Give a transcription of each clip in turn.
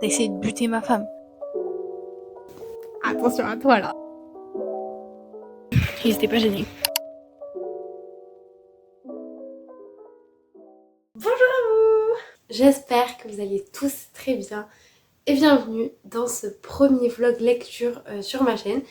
T'as essayé de buter ma femme. Attention à toi là. Ils étaient pas gênés. Bonjour à vous. J'espère que vous allez tous très bien et bienvenue dans ce premier vlog lecture sur ma chaîne.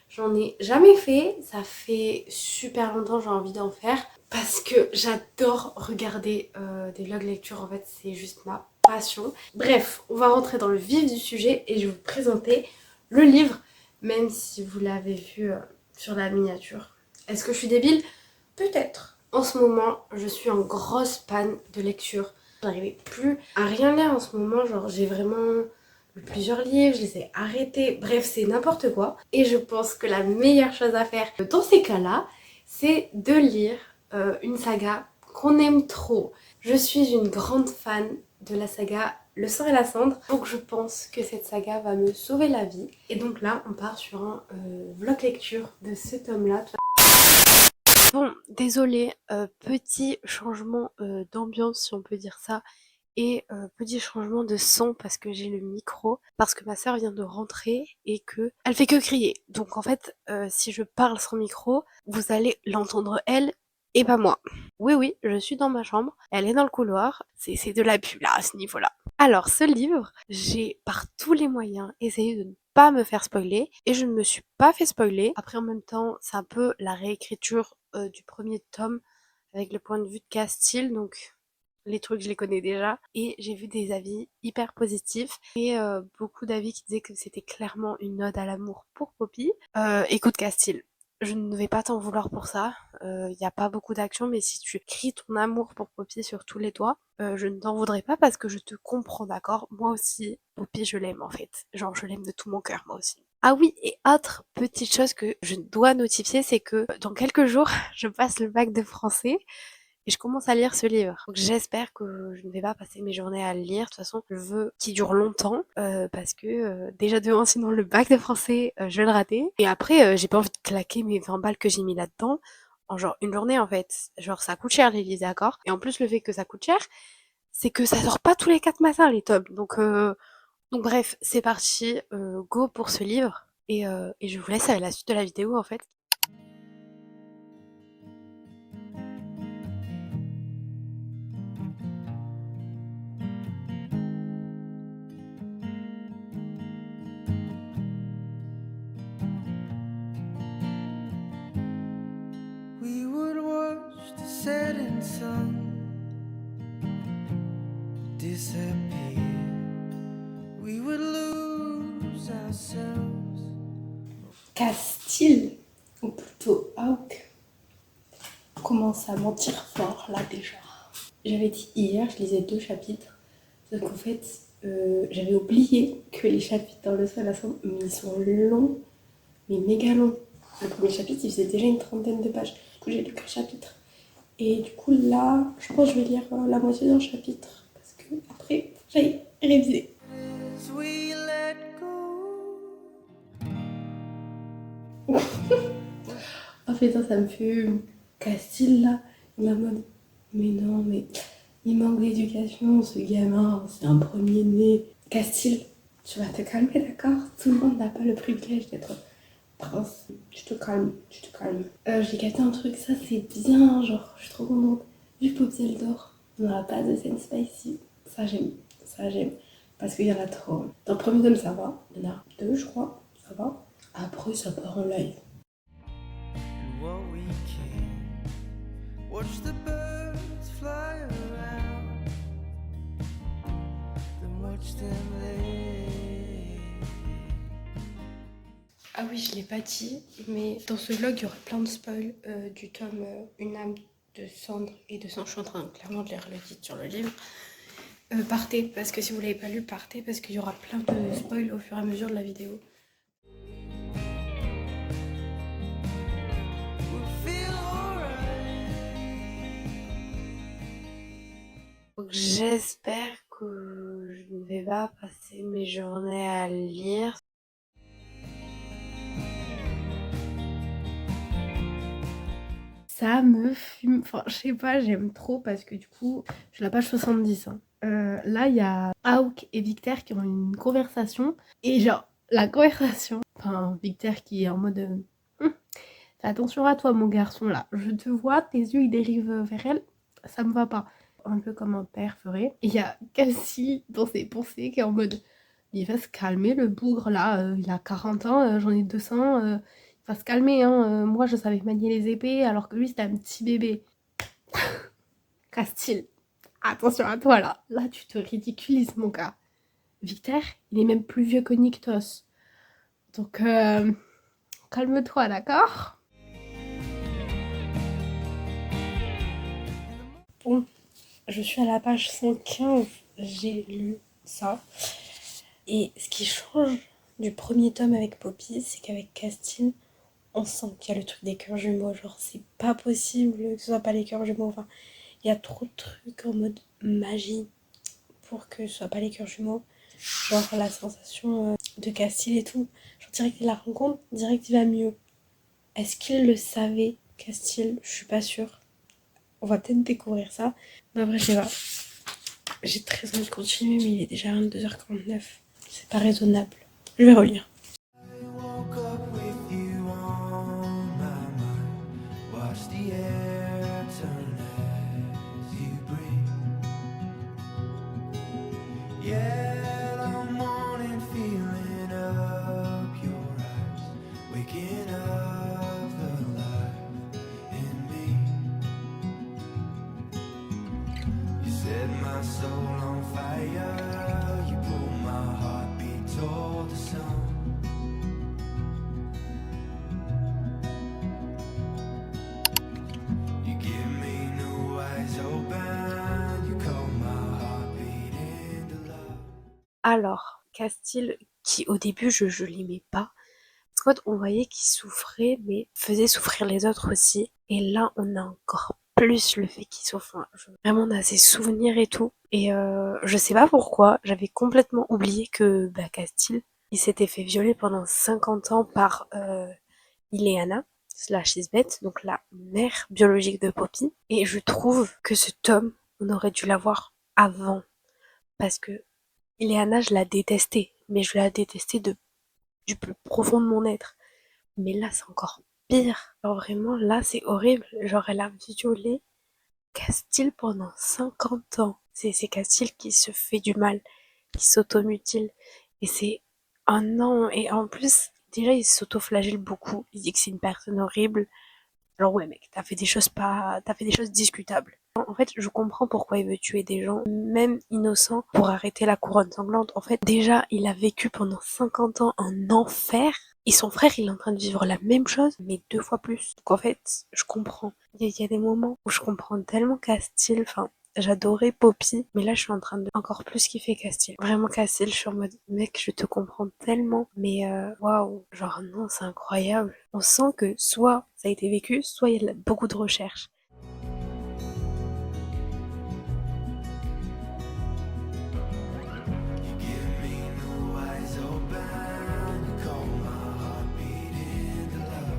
J'en ai jamais fait, ça fait super longtemps j'ai envie d'en faire parce que j'adore regarder des vlogs lecture, en fait c'est juste ma passion. Bref, on va rentrer dans le vif du sujet et je vais vous présenter le livre, même si vous l'avez vu sur la miniature. Est-ce que je suis débile? Peut-être. En ce moment, je suis en grosse panne de lecture. J'arrivais plus à rien lire en ce moment, genre j'ai vraiment plusieurs livres, je les ai arrêtés, bref c'est n'importe quoi. Et je pense que la meilleure chose à faire dans ces cas-là, c'est de lire une saga qu'on aime trop. Je suis une grande fan de la saga Le sang et la cendre, donc je pense que cette saga va me sauver la vie. Et donc là on part sur un vlog lecture de ce tome-là. Bon, désolé, petit changement d'ambiance si on peut dire ça. Et petit changement de son parce que j'ai le micro, parce que ma soeur vient de rentrer et que elle fait que crier. Donc en fait, si je parle sans micro, vous allez l'entendre elle et pas moi. Oui, oui, je suis dans ma chambre, elle est dans le couloir, c'est de l'abus là, à ce niveau-là. Alors ce livre, j'ai par tous les moyens essayé de ne pas me faire spoiler et je ne me suis pas fait spoiler. Après en même temps, c'est un peu la réécriture du premier tome avec le point de vue de Castile, donc les trucs je les connais déjà et j'ai vu des avis hyper positifs et beaucoup d'avis qui disaient que c'était clairement une ode à l'amour pour Poppy. Écoute Castile, je ne vais pas t'en vouloir pour ça, il n'y a pas beaucoup d'action, mais si tu cries ton amour pour Poppy sur tous les toits, je ne t'en voudrais pas parce que je te comprends, d'accord? Moi aussi, Poppy je l'aime en fait, genre je l'aime de tout mon cœur moi aussi. Ah oui, et autre petite chose que je dois notifier, c'est que dans quelques jours, je passe le bac de français et je commence à lire ce livre. Donc j'espère que je ne vais pas passer mes journées à le lire. De toute façon, je veux qu'il dure longtemps parce que déjà de 1, sinon le bac de français, je vais le rater. Et après, j'ai pas envie de claquer mes 20 balles que j'ai mis là-dedans en genre une journée en fait. Genre ça coûte cher les livres, d'accord? Et en plus le fait que ça coûte cher, c'est que ça sort pas tous les 4 matins les tomes. Donc bref, c'est parti, go pour ce livre. Et je vous laisse avec la suite de la vidéo en fait. We would watch the setting sun disappear. We would lose ourselves. Castile, ou plutôt Hawk, commence à mentir fort là déjà. J'avais dit hier, je lisais 2 chapitres, sauf qu'en fait, j'avais oublié que les chapitres dans le sol à cendre, mais ils sont longs, mais méga longs. Le premier chapitre, il faisait déjà une trentaine de pages. Du coup, j'ai lu que le chapitre. Et du coup, là, je pense que je vais lire la moitié d'un chapitre, parce que après, j'aille réviser. As we let go. En fait, ça me fait Castile là, il est en mode mais non, mais il manque d'éducation, ce gamin, c'est un premier-né. Castile, tu vas te calmer, d'accord? Tout le monde n'a pas le privilège d'être prince. Tu te calmes, tu te calmes. J'ai capté un truc, ça c'est bien, genre, je suis trop contente. Vu que Poppy elle dort, on n'aura pas de scène spicy. Ça j'aime, ça j'aime. Parce qu'il y en a trop. Dans le premier tome, ça va. Il y en a 2, je crois, ça va. Après, ça part en live. And what we can watch the birds fly around, then watch them lay. Ah oui, je l'ai pas dit, mais dans ce vlog, il y aura plein de spoils du tome Une âme de cendre et de sang. Je suis en train clairement de lire le titre sur le livre. Partez, parce que si vous l'avez pas lu, partez, parce qu'il y aura plein de spoils au fur et à mesure de la vidéo. We'll feel alright. Donc j'espère que je ne vais pas passer mes journées à lire. Ça me fume, enfin je sais pas, j'aime trop parce que du coup, je suis à la page 70. Hein. Là, il y a Aouk et Victor qui ont une conversation. Et genre, la conversation... Enfin, Victor qui est en mode... fais attention à toi, mon garçon, là. Je te vois, tes yeux, ils dérivent vers elle. Ça me va pas. Un peu comme un père ferait. Et il y a Cassie dans ses pensées qui est en mode... Il va se calmer, le bougre, là. Il a 40 ans, j'en ai 200. Il va se calmer, hein. Moi, je savais manier les épées, alors que lui, c'était un petit bébé. Castille, attention à toi, là. Là, tu te ridiculises, mon gars. Victor, il est même plus vieux que Niktos. Donc, calme-toi, d'accord? Bon, je suis à la page 115. J'ai lu ça. Et ce qui change du premier tome avec Poppy, c'est qu'avec Castille, on sent qu'il y a le truc des cœurs jumeaux. Genre, c'est pas possible que ce soit pas les cœurs jumeaux. Enfin, il y a trop de trucs en mode magie pour que ce soit pas les cœurs jumeaux. Genre, la sensation de Castille et tout. Genre, direct, il la rencontre, direct, il va mieux. Est-ce qu'il le savait, Castille? Je suis pas sûre. On va peut-être découvrir ça. Mais après, je sais pas. J'ai très envie de continuer, mais il est déjà 22h49. C'est pas raisonnable. Je vais relire. I woke up with you on my mind. Watch the air turn as you breathe. Yellow morning feeling up your eyes, waking up the life in me. You set my soul on fire. You pulled my heartbeat toward the sun. You give me new eyes open. You call my heartbeat into love. Alors, Castille, qui au début je l'aimais pas, parce qu'en fait on voyait qu'il souffrait, mais faisait souffrir les autres aussi. Et là on a encore plus le fait qu'il souffre. Vraiment on a ses souvenirs et tout. Et je sais pas pourquoi, j'avais complètement oublié que Castille, il s'était fait violer pendant 50 ans par Ileana slash Isbeth, donc la mère biologique de Poppy. Et je trouve que ce tome, on aurait dû l'avoir avant. Parce que Ileana, je la détestais, mais je la détestais du plus profond de mon être. Mais là, c'est encore pire. Genre vraiment, là, c'est horrible. Genre, elle a violé Castille pendant 50 ans. C'est Castille qui se fait du mal, qui s'automutile. Et c'est un an. Et en plus, déjà, il s'autoflagelle beaucoup. Il dit que c'est une personne horrible. Alors ouais mec, t'as fait des choses discutables. En fait, je comprends pourquoi il veut tuer des gens, même innocents, pour arrêter la couronne sanglante. En fait, déjà, il a vécu pendant 50 ans un enfer, et son frère, il est en train de vivre la même chose, mais 2 fois plus. Donc en fait, je comprends. Il y a des moments où je comprends tellement Castille, enfin, j'adorais Poppy, mais là je suis en train de encore plus kiffer Castille. Vraiment Castille, je suis en mode mec, je te comprends tellement, mais waouh, genre non, c'est incroyable. On sent que soit ça a été vécu, soit il y a beaucoup de recherches. You give me new eyes open. You call my heartbeat into love.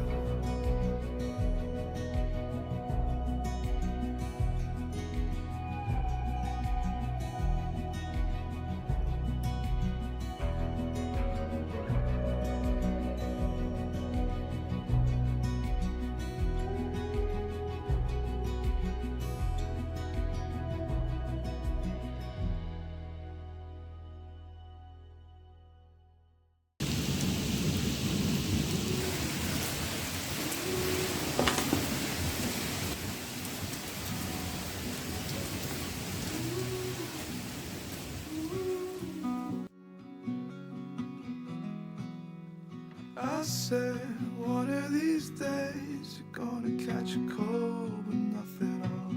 I said, one of these days you're gonna catch a cold with nothing on.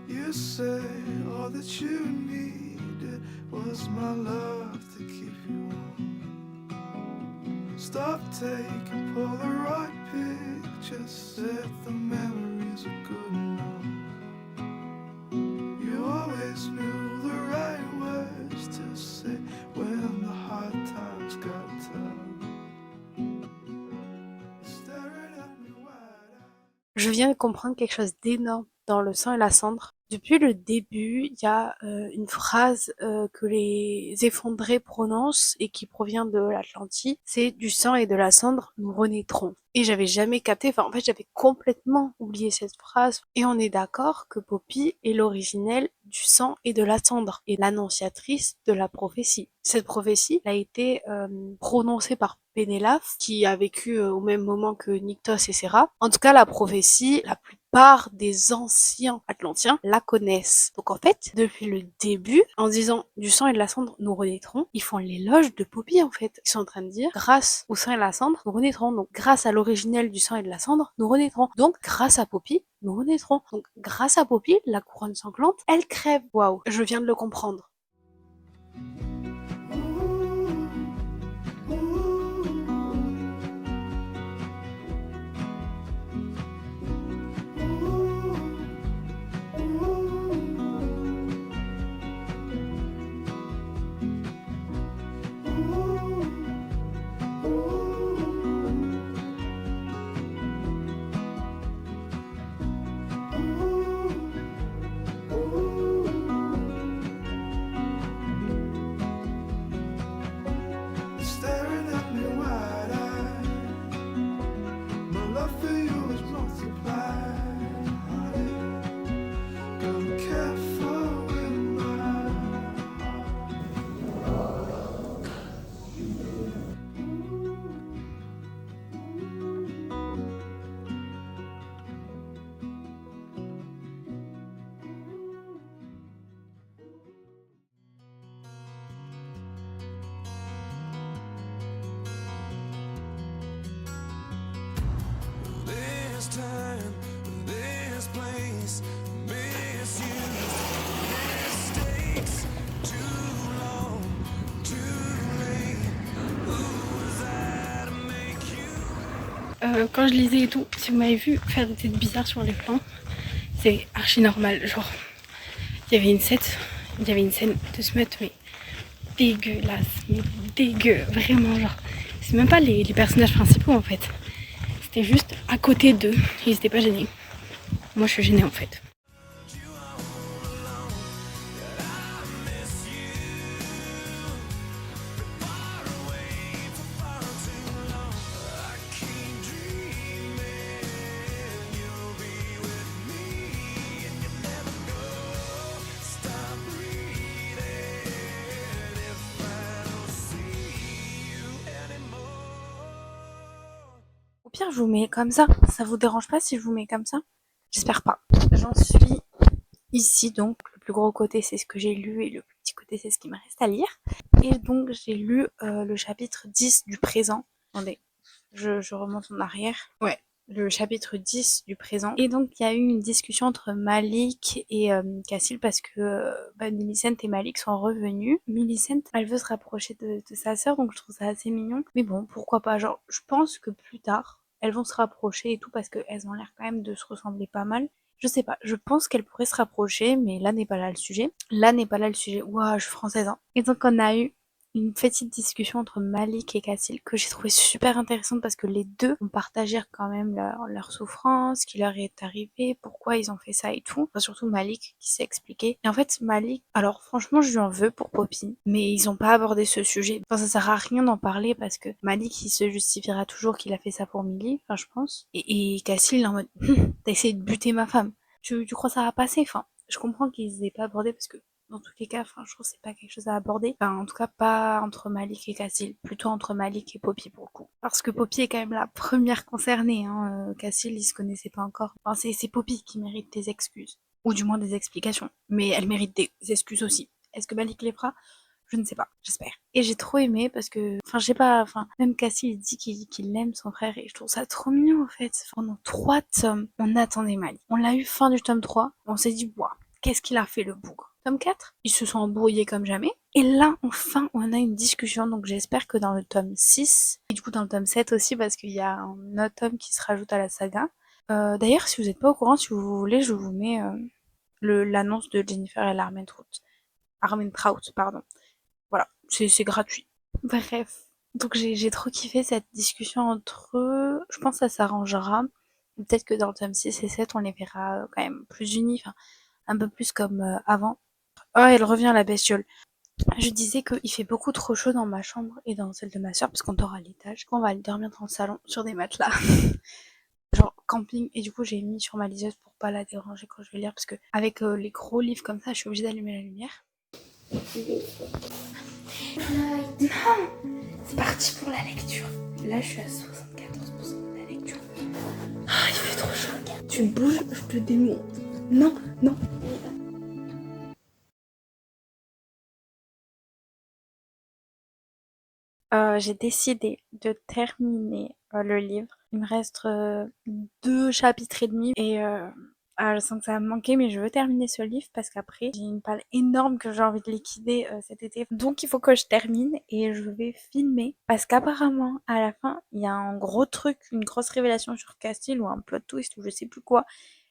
You say all that you needed was my love to keep you warm. Stop taking Polaroid pictures, said the memories are good enough. You always knew the right words to say when the hard times got tough. Staring at me wide-eyed. Je viens de comprendre quelque chose d'énorme dans Le sang et la cendre. Depuis le début, il y a une phrase que les effondrés prononcent et qui provient de l'Atlantide, c'est du sang et de la cendre, nous renaîtrons. Et j'avais jamais capté, enfin en fait j'avais complètement oublié cette phrase. Et on est d'accord que Poppy est l'originelle du sang et de la cendre, et l'annonciatrice de la prophétie. Cette prophétie a été prononcée par Pénélope, qui a vécu au même moment que Nyctos et Séra. En tout cas, la prophétie, la plupart des anciens Atlantiens la connaissent. Donc en fait, depuis le début, en disant du sang et de la cendre, nous renaîtrons, ils font l'éloge de Poppy en fait. Ils sont en train de dire, grâce au sang et à la cendre, nous renaîtrons. Donc grâce à l'originel du sang et de la cendre, nous renaîtrons. Donc grâce à Poppy, nous renaîtrons. Donc grâce à Poppy, la couronne sanglante, elle crève. Waouh, je viens de le comprendre. Staring at me wide-eyed, my love for you is multiplied. Gonna care for with my this time, this place, misused mistakes, too long, too late. Who was I to make you? Quand je lisais et tout, si vous m'avez vu faire des têtes bizarres sur les plans, c'est archi normal. Genre, il y avait une scène de smut, mais dégueulasse, mais dégueu, vraiment, genre. C'est même pas les personnages principaux en fait. C'était juste à côté d'eux. Ils étaient pas gênés. Moi je suis gênée en fait. Au pire, je vous mets comme ça vous dérange pas si je vous mets comme ça? J'espère pas. J'en suis ici donc, le plus gros côté c'est ce que j'ai lu et le plus petit côté c'est ce qui me reste à lire. Et donc j'ai lu le chapitre 10 du présent. Attendez, je remonte en arrière. Ouais, le chapitre 10 du présent. Et donc il y a eu une discussion entre Malik et Cassil parce que Millicent et Malik sont revenus. Millicent, elle veut se rapprocher de sa sœur, donc je trouve ça assez mignon. Mais bon, pourquoi pas, genre je pense que plus tard, elles vont se rapprocher et tout parce qu'elles ont l'air quand même de se ressembler pas mal. Je sais pas, je pense qu'elles pourraient se rapprocher, mais là n'est pas là le sujet. Là n'est pas là le sujet. Ouah, je suis française, hein. Et donc on a eu une petite discussion entre Malik et Cassil que j'ai trouvé super intéressante parce que les deux ont partagé quand même leur souffrance, ce qui leur est arrivé, pourquoi ils ont fait ça et tout. Enfin, surtout Malik qui s'est expliqué. Et en fait, Malik, alors franchement, je lui en veux pour Poppy, mais ils ont pas abordé ce sujet. Enfin, ça sert à rien d'en parler parce que Malik, il se justifiera toujours qu'il a fait ça pour Millie, enfin, je pense. Et Cassil, il est en mode, t'as essayé de buter ma femme. Tu crois que ça va passer? Enfin, je comprends qu'ils aient pas abordé parce que dans tous les cas, enfin, je trouve que c'est pas quelque chose à aborder. Enfin, en tout cas, pas entre Malik et Cassil, plutôt entre Malik et Poppy pour le coup. Parce que Poppy est quand même la première concernée, hein. Cassil, il se connaissait pas encore. Enfin, c'est Poppy qui mérite des excuses. Ou du moins des explications. Mais elle mérite des excuses aussi. Est-ce que Malik les fera? Je ne sais pas, j'espère. Et j'ai trop aimé parce que, enfin, je sais pas, enfin, même Cassie, il dit qu'il aime son frère et je trouve ça trop mignon en fait. Pendant 3 tomes, on attendait Malik. On l'a eu fin du tome 3, on s'est dit, waouh, qu'est-ce qu'il a fait le bougre. Tome 4, ils se sont embrouillés comme jamais. Et là, enfin, on a une discussion, donc j'espère que dans le tome 6, et du coup dans le tome 7 aussi, parce qu'il y a un autre tome qui se rajoute à la saga. D'ailleurs, si vous n'êtes pas au courant, si vous voulez, je vous mets l'annonce de Jennifer et l'Armentrout. Armentrout, pardon. Voilà, c'est gratuit. Bref, donc j'ai trop kiffé cette discussion entre eux. Je pense que ça s'arrangera. Peut-être que dans le tome 6 et 7, on les verra quand même plus unis. Enfin, un peu plus comme avant. Oh, elle revient la bestiole. Je disais qu'il fait beaucoup trop chaud dans ma chambre et dans celle de ma soeur parce qu'on dort à l'étage. On va aller dormir dans le salon sur des matelas. Genre camping, et du coup j'ai mis sur ma liseuse pour pas la déranger quand je vais lire parce que avec les gros livres comme ça je suis obligée d'allumer la lumière. Non, c'est parti pour la lecture. Là je suis à 74% de la lecture. Ah, il fait trop chaud. Tu bouges, je te démonte. Non, non. J'ai décidé de terminer le livre. Il me reste 2 chapitres et demi et je sens que ça va me manquer, mais je veux terminer ce livre parce qu'après j'ai une palle énorme que j'ai envie de liquider cet été. Donc il faut que je termine et je vais filmer parce qu'apparemment à la fin il y a un gros truc, une grosse révélation sur Castile ou un plot twist ou je sais plus quoi.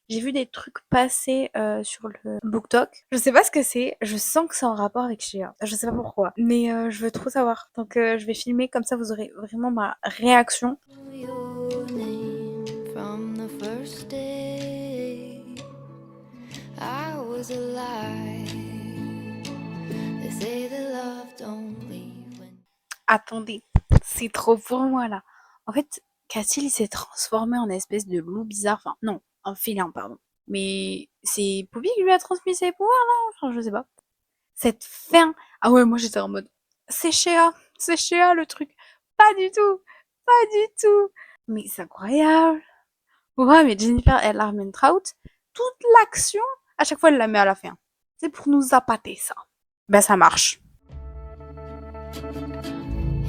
J'ai vu des trucs passer sur le BookTok. Je sais pas ce que c'est. Je sens que c'est en rapport avec Shea. Je sais pas pourquoi. Mais je veux trop savoir. Donc je vais filmer comme ça vous aurez vraiment ma réaction. Your name from the first day I was alive. They say that love don't leave when... Attendez, c'est trop pour moi là. En fait, Castile il s'est transformé en espèce de loup bizarre. Enfin non, en félin pardon. Mais c'est Poppy qui lui a transmis ses pouvoirs là. Enfin je sais pas. Cette fin. Ah ouais moi j'étais en mode c'est Shea le truc. Pas du tout. Pas du tout. Mais c'est incroyable. Ouais, mais Jennifer, elle ramène Trout. Toute l'action, à chaque fois, elle la met à la fin. C'est pour nous appâter, ça. Ben, ça marche.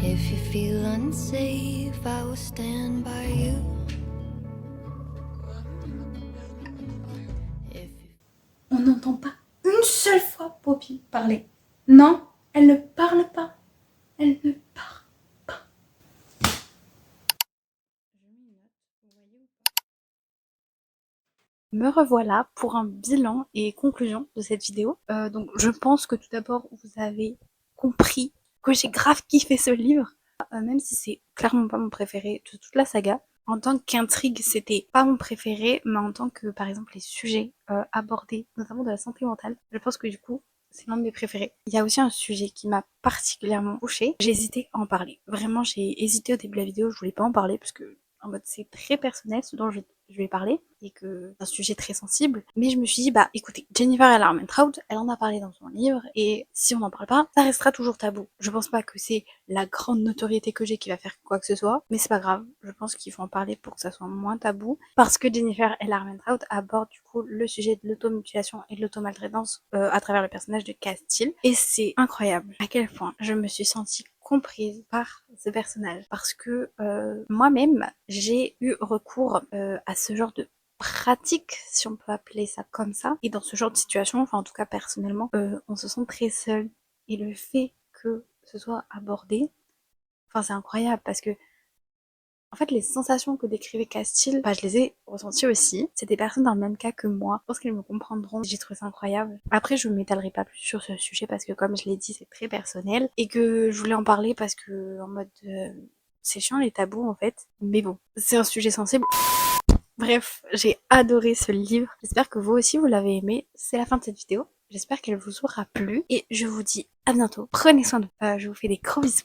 If you feel unsafe, I will stand by you. If you... On n'entend pas une seule fois Poppy parler. Non, elle ne parle pas. Elle ne parle pas. Me revoilà pour un bilan et conclusion de cette vidéo. Donc, je pense que tout d'abord, vous avez compris que j'ai grave kiffé ce livre. Même si c'est clairement pas mon préféré de toute la saga. En tant qu'intrigue, c'était pas mon préféré, mais en tant que, par exemple, les sujets abordés, notamment de la santé mentale, je pense que du coup, c'est l'un de mes préférés. Il y a aussi un sujet qui m'a particulièrement touchée. J'ai hésité à en parler. Vraiment, j'ai hésité au début de la vidéo, je voulais pas en parler parce que, en mode, c'est très personnel ce dont je vais parler et que c'est un sujet très sensible. Mais je me suis dit, bah écoutez, Jennifer L. Armentrout, elle en a parlé dans son livre et si on n'en parle pas, ça restera toujours tabou. Je pense pas que c'est la grande notoriété que j'ai qui va faire quoi que ce soit, mais c'est pas grave. Je pense qu'il faut en parler pour que ça soit moins tabou parce que Jennifer L. Armentrout aborde du coup le sujet de l'automutilation et de l'automaltraitance à travers le personnage de Castile et c'est incroyable à quel point je me suis sentie comprise par ce personnage parce que moi-même j'ai eu recours à ce genre de pratique, si on peut appeler ça comme ça, et dans ce genre de situation, enfin en tout cas personnellement, on se sent très seul et le fait que ce soit abordé, enfin c'est incroyable parce que en fait les sensations que décrivait Castile, bah je les ai ressenties aussi. C'est des personnes dans le même cas que moi. Je pense qu'elles me comprendront. J'ai trouvé ça incroyable. Après je m'étalerai pas plus sur ce sujet parce que comme je l'ai dit c'est très personnel et que je voulais en parler parce que en mode c'est chiant les tabous en fait. Mais bon, c'est un sujet sensible. Bref, j'ai adoré ce livre. J'espère que vous aussi vous l'avez aimé. C'est la fin de cette vidéo. J'espère qu'elle vous aura plu et je vous dis à bientôt. Prenez soin de vous. Je vous fais des gros bisous.